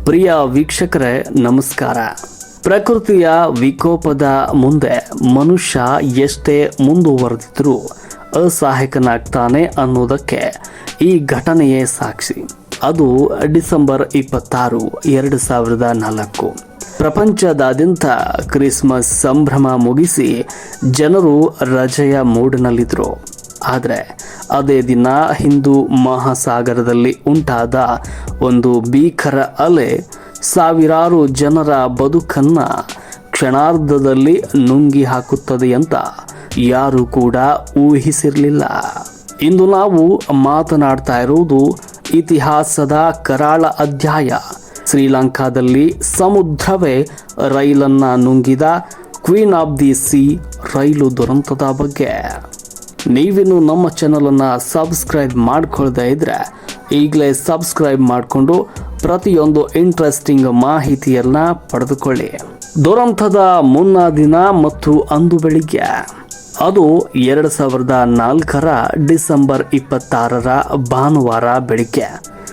ಪ್ರಿಯ ವೀಕ್ಷಕರೇ ನಮಸ್ಕಾರ. ಪ್ರಕೃತಿಯ ವಿಕೋಪದ ಮುಂದೆ ಮನುಷ್ಯ ಎಷ್ಟೇ ಮುಂದುವರೆದಿದ್ರೂ ಅಸಹಾಯಕನಾಗ್ತಾನೆ ಅನ್ನೋದಕ್ಕೆ ಈ ಘಟನೆಯೇ ಸಾಕ್ಷಿ. ಅದು ಡಿಸೆಂಬರ್ 26, 2004. ಪ್ರಪಂಚದಾದ್ಯಂತ ಕ್ರಿಸ್ಮಸ್ ಸಂಭ್ರಮ ಮುಗಿಸಿ ಜನರು ರಜೆಯ ಮೂಡ್ನಲ್ಲಿದ್ದರು. ಆದರೆ ಅದೇ ದಿನ ಹಿಂದೂ ಮಹಾಸಾಗರದಲ್ಲಿ ಉಂಟಾದ ಒಂದು ಭೀಕರ ಅಲೆ ಸಾವಿರಾರು ಜನರ ಬದುಕನ್ನು ಕ್ಷಣಾರ್ಧದಲ್ಲಿ ನುಂಗಿ ಹಾಕುತ್ತದೆ ಅಂತ ಯಾರೂ ಕೂಡ ಊಹಿಸಿರಲಿಲ್ಲ. ಇಂದು ನಾವು ಮಾತನಾಡ್ತಾ ಇರುವುದು ಇತಿಹಾಸದ ಕರಾಳ ಅಧ್ಯಾಯ, ಶ್ರೀಲಂಕಾದಲ್ಲಿ ಸಮುದ್ರವೇ ರೈಲನ್ನು ನುಂಗಿದ ಕ್ವೀನ್ ಆಫ್ ದಿ ಸೀ ರೈಲು ದುರಂತದ ಬಗ್ಗೆ. ನೀವಿನ್ನು ನಮ್ಮ ಚಾನಲನ್ನು ಸಬ್ಸ್ಕ್ರೈಬ್ ಮಾಡ್ಕೊಳ್ದೇ ಇದ್ರೆ ಈಗಲೇ ಸಬ್ಸ್ಕ್ರೈಬ್ ಮಾಡಿಕೊಂಡು ಪ್ರತಿಯೊಂದು ಇಂಟ್ರೆಸ್ಟಿಂಗ್ ಮಾಹಿತಿಯನ್ನು ಪಡೆದುಕೊಳ್ಳಿ. ದುರಂತದ ಮುನ್ನಾ ದಿನ ಮತ್ತು ಅಂದು ಬೆಳಿಗ್ಗೆ, ಅದು 2004 ಡಿಸೆಂಬರ್ 26 ಭಾನುವಾರ ಬೆಳಿಗ್ಗೆ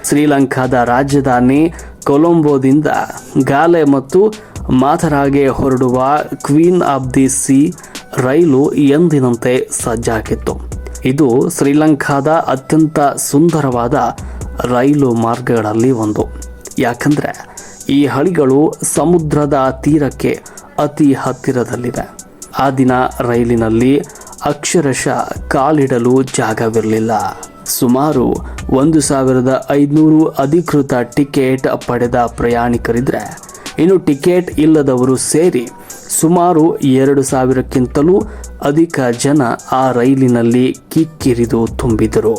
ಶ್ರೀಲಂಕಾದ ರಾಜಧಾನಿ ಕೊಲಂಬೋದಿಂದ ಗಾಲೆ ಮತ್ತು ಮಾತರಾಗೆ ಹೊರಡುವ ಕ್ವೀನ್ ಆಫ್ ದಿ ಸೀ ರೈಲು ಎಂದಿನಂತೆ ಸಜ್ಜಾಗಿತ್ತು. ಇದು ಶ್ರೀಲಂಕಾದ ಅತ್ಯಂತ ಸುಂದರವಾದ ರೈಲು ಮಾರ್ಗಗಳಲ್ಲಿ ಒಂದು. ಯಾಕಂದರೆ ಈ ಹಳಿಗಳು ಸಮುದ್ರದ ತೀರಕ್ಕೆ ಅತಿ ಹತ್ತಿರದಲ್ಲಿವೆ. ಆ ದಿನ ರೈಲಿನಲ್ಲಿ ಅಕ್ಷರಶಃ ಕಾಲಿಡಲು ಜಾಗವಿರಲಿಲ್ಲ. ಸುಮಾರು 1500 ಅಧಿಕೃತ ಟಿಕೆಟ್ ಪಡೆದ ಪ್ರಯಾಣಿಕರಿದ್ರೆ, ಇನ್ನು ಟಿಕೆಟ್ ಇಲ್ಲದವರು ಸೇರಿ ಸುಮಾರು 2000ಕ್ಕಿಂತಲೂ ಅಧಿಕ ಜನ ಆ ರೈಲಿನಲ್ಲಿ ಕಿಕ್ಕಿರಿದು ತುಂಬಿದರು.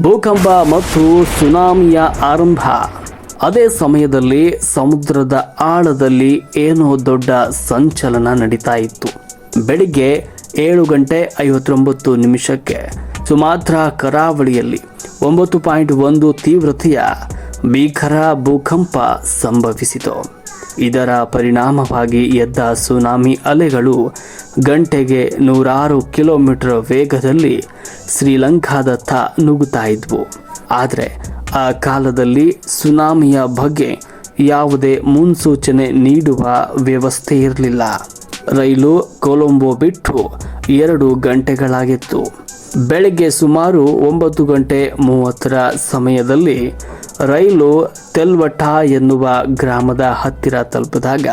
ಭೂಕಂಪ ಮತ್ತು ಸುನಾಮಿಯ ಆರಂಭ. ಅದೇ ಸಮಯದಲ್ಲಿ ಸಮುದ್ರದ ಆಳದಲ್ಲಿ ಏನೋ ದೊಡ್ಡ ಸಂಚಲನ ನಡೀತಾ ಇತ್ತು. ಬೆಳಿಗ್ಗೆ 7:59 ಸುಮಾತ್ರಾ ಕರಾವಳಿಯಲ್ಲಿ 9.1 ತೀವ್ರತೆಯ ಭೀಕರ ಭೂಕಂಪ ಸಂಭವಿಸಿತು. ಇದರ ಪರಿಣಾಮವಾಗಿ ಎದ್ದ ಸುನಾಮಿ ಅಲೆಗಳು ಗಂಟೆಗೆ 106 ಕಿಲೋಮೀಟರ್ ವೇಗದಲ್ಲಿ ಶ್ರೀಲಂಕಾದತ್ತ ನುಗ್ಗುತ್ತಾ ಇದ್ವು. ಆದರೆ ಆ ಕಾಲದಲ್ಲಿ ಸುನಾಮಿಯ ಬಗ್ಗೆ ಯಾವುದೇ ಮುನ್ಸೂಚನೆ ನೀಡುವ ವ್ಯವಸ್ಥೆ ಇರಲಿಲ್ಲ. ರೈಲು ಕೊಲಂಬೋ ಬಿಟ್ಟು 2 ಗಂಟೆಗಳಾಗಿತ್ತು. ಬೆಳಗ್ಗೆ ಸುಮಾರು 9:30 ಸಮಯದಲ್ಲಿ ರೈಲು ತೆಲ್ವಟ ಎನ್ನುವ ಗ್ರಾಮದ ಹತ್ತಿರ ತಲುಪಿದಾಗ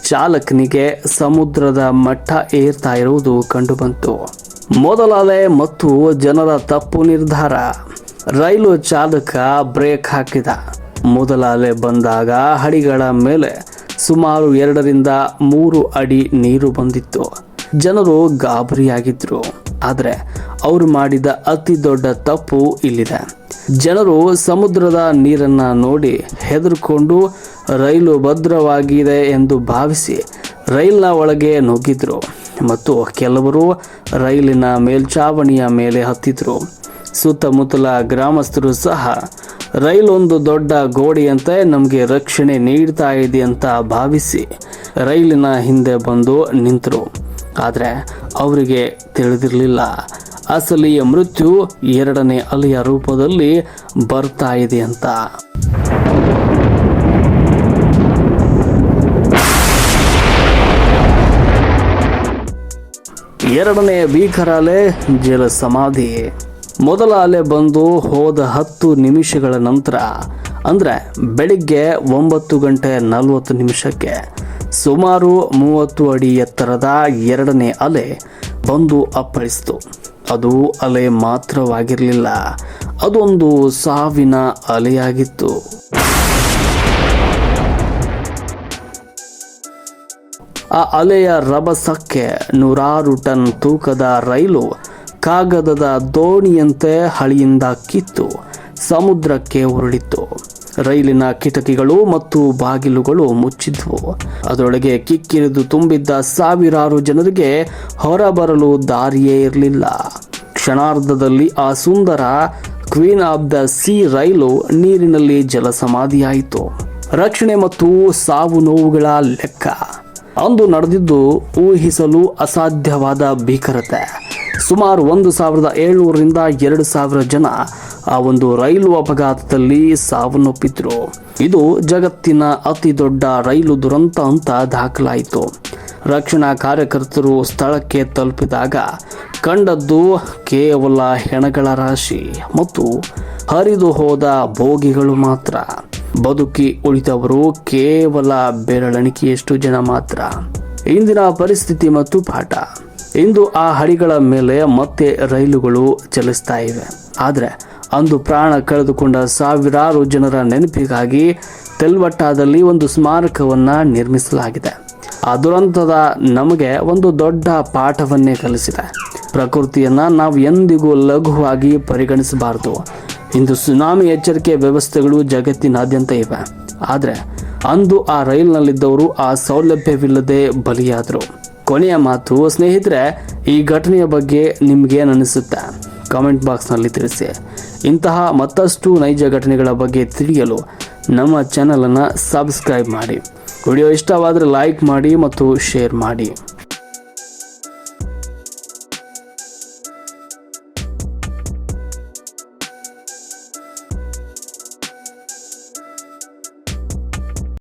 ಚಾಲಕನಿಗೆ ಸಮುದ್ರದ ಮಟ್ಟ ಏರ್ತಾ ಇರುವುದು ಕಂಡುಬಂತು. ಮೊದಲ ಅಲೆ ಮತ್ತು ಜನರ ತಪ್ಪು ನಿರ್ಧಾರ. ರೈಲು ಚಾಲಕ ಬ್ರೇಕ್ ಹಾಕಿದ. ಮೊದಲ ಅಲೆ ಬಂದಾಗ ಹಳಿಗಳ ಮೇಲೆ ಸುಮಾರು 2-3 ಅಡಿ ನೀರು ಬಂದಿತ್ತು. ಜನರು ಗಾಬರಿಯಾಗಿದ್ರು. ಆದರೆ ಅವರು ಮಾಡಿದ ಅತಿ ದೊಡ್ಡ ತಪ್ಪು ಇಲ್ಲಿದೆ. ಜನರು ಸಮುದ್ರದ ನೀರನ್ನ ನೋಡಿ ಹೆದರ್ಕೊಂಡು ರೈಲು ಭದ್ರವಾಗಿದೆ ಎಂದು ಭಾವಿಸಿ ರೈಲಿನ ಒಳಗೆ ನುಗ್ಗಿದ್ರು ಮತ್ತು ಕೆಲವರು ರೈಲಿನ ಮೇಲ್ಛಾವಣಿಯ ಮೇಲೆ ಹತ್ತಿದ್ರು. ಸುತ್ತಮುತ್ತಲ ಗ್ರಾಮಸ್ಥರು ಸಹ ರೈಲೊಂದು ದೊಡ್ಡ ಗೋಡೆಯಂತೆ ನಮಗೆ ರಕ್ಷಣೆ ನೀಡ್ತಾ ಇದೆ ಅಂತ ಭಾವಿಸಿ ರೈಲಿನ ಹಿಂದೆ ಬಂದು ನಿಂತರು. ಆದರೆ ಅವರಿಗೆ ತಿಳಿದಿರಲಿಲ್ಲ, ಅಸಲಿಯ ಮೃತ್ಯು 2ನೇ ಅಲೆಯ ರೂಪದಲ್ಲಿ ಬರ್ತಾ ಇದೆ ಅಂತ. ಎರಡನೇ ಭೀಕರ ಅಲೆ ಜಲ ಸಮಾಧಿ. ಮೊದಲ ಅಲೆ ಬಂದು ಹೋದ 10 ನಿಮಿಷಗಳ ನಂತರ, ಅಂದರೆ ಬೆಳಿಗ್ಗೆ 9:40 ಸುಮಾರು 30 ಅಡಿ ಎತ್ತರದ 2ನೇ ಅಲೆ ಬಂದು ಅಪ್ಪಳಿಸಿತು. ಅದು ಅಲೆ ಮಾತ್ರವಾಗಿರಲಿಲ್ಲ, ಅದೊಂದು ಸಾವಿನ ಅಲೆಯಾಗಿತ್ತು. ಆ ಅಲೆಯ ರಭಸಕ್ಕೆ 106 ಟನ್ ತೂಕದ ರೈಲು ಕಾಗದದ ದೋಣಿಯಂತೆ ಹಳಿಯಿಂದ ಕಿತ್ತು ಸಮುದ್ರಕ್ಕೆ ಉರುಳಿತು. ರೈಲಿನ ಕಿಟಕಿಗಳು ಮತ್ತು ಬಾಗಿಲುಗಳು ಮುಚ್ಚಿದ್ವು. ಅದರೊಳಗೆ ಕಿಕ್ಕಿರಿದು ತುಂಬಿದ್ದ ಸಾವಿರಾರು ಜನರಿಗೆ ಹೊರಬರಲು ದಾರಿಯೇ ಇರಲಿಲ್ಲ. ಕ್ಷಣಾರ್ಧದಲ್ಲಿ ಆ ಸುಂದರ ಕ್ವೀನ್ ಆಫ್ ದ ಸೀ ರೈಲು ನೀರಿನಲ್ಲಿ ಜಲಸಮಾಧಿಯಾಯಿತು. ರಕ್ಷಣೆ ಮತ್ತು ಸಾವು ನೋವುಗಳ ಲೆಕ್ಕ. ಅಂದು ನಡೆದಿದ್ದು ಊಹಿಸಲು ಅಸಾಧ್ಯವಾದ ಭೀಕರತೆ. ಸುಮಾರು 1700ರಿಂದ 2000 ಜನ ಆ ಒಂದು ರೈಲು ಅಪಘಾತದಲ್ಲಿ ಸಾವನ್ನಪ್ಪಿದ್ರು. ಇದು ಜಗತ್ತಿನ ಅತಿ ದೊಡ್ಡ ರೈಲು ದುರಂತ ಅಂತ ದಾಖಲಾಯಿತು. ರಕ್ಷಣಾ ಕಾರ್ಯಕರ್ತರು ಸ್ಥಳಕ್ಕೆ ತಲುಪಿದಾಗ ಕಂಡದ್ದು ಕೇವಲ ಹೆಣಗಳ ರಾಶಿ ಮತ್ತು ಹರಿದು ಹೋದ ಬೋಗಿಗಳು ಮಾತ್ರ. ಬದುಕಿ ಉಳಿದವರು ಕೇವಲ ಬೆರಳೆಣಿಕೆಯಷ್ಟು ಜನ ಮಾತ್ರ. ಇಂದಿನ ಪರಿಸ್ಥಿತಿ ಮತ್ತು ಪಾಠ. ಇಂದು ಆ ಹಳಿಗಳ ಮೇಲೆ ಮತ್ತೆ ರೈಲುಗಳು ಚಲಿಸ್ತಾ ಇವೆ. ಆದರೆ ಅಂದು ಪ್ರಾಣ ಕಳೆದುಕೊಂಡ ಸಾವಿರಾರು ಜನರ ನೆನಪಿಗಾಗಿ ತೆಲ್ವಟ್ಟಾದಲ್ಲಿ ಒಂದು ಸ್ಮಾರಕವನ್ನು ನಿರ್ಮಿಸಲಾಗಿದೆ. ಆ ದುರಂತದ ನಮಗೆ ಒಂದು ದೊಡ್ಡ ಪಾಠವನ್ನೇ ಕಲಿಸಿದೆ. ಪ್ರಕೃತಿಯನ್ನು ನಾವು ಎಂದಿಗೂ ಲಘುವಾಗಿ ಪರಿಗಣಿಸಬಾರದು. ಇಂದು ಸುನಾಮಿ ಎಚ್ಚರಿಕೆ ವ್ಯವಸ್ಥೆಗಳು ಜಗತ್ತಿನಾದ್ಯಂತ ಇವೆ. ಆದರೆ ಅಂದು ಆ ರೈಲ್ನಲ್ಲಿದ್ದವರು ಆ ಸೌಲಭ್ಯವಿಲ್ಲದೆ ಬಲಿಯಾದರು. ಕೊನೆಯ ಮಾತು ಸ್ನೇಹಿತರೆ, ಈ ಘಟನೆಯ ಬಗ್ಗೆ ನಿಮ್ಗೇನು ಅನಿಸುತ್ತೆ ಕಾಮೆಂಟ್ ಬಾಕ್ಸ್ನಲ್ಲಿ ತಿಳಿಸಿ. ಇಂತಹ ಮತ್ತಷ್ಟು ನೈಜ ಘಟನೆಗಳ ಬಗ್ಗೆ ತಿಳಿಯಲು ನಮ್ಮ ಚಾನಲನ್ನು ಸಬ್ಸ್ಕ್ರೈಬ್ ಮಾಡಿ. ವಿಡಿಯೋ ಇಷ್ಟವಾದರೆ ಲೈಕ್ ಮಾಡಿ ಮತ್ತು ಶೇರ್ ಮಾಡಿ.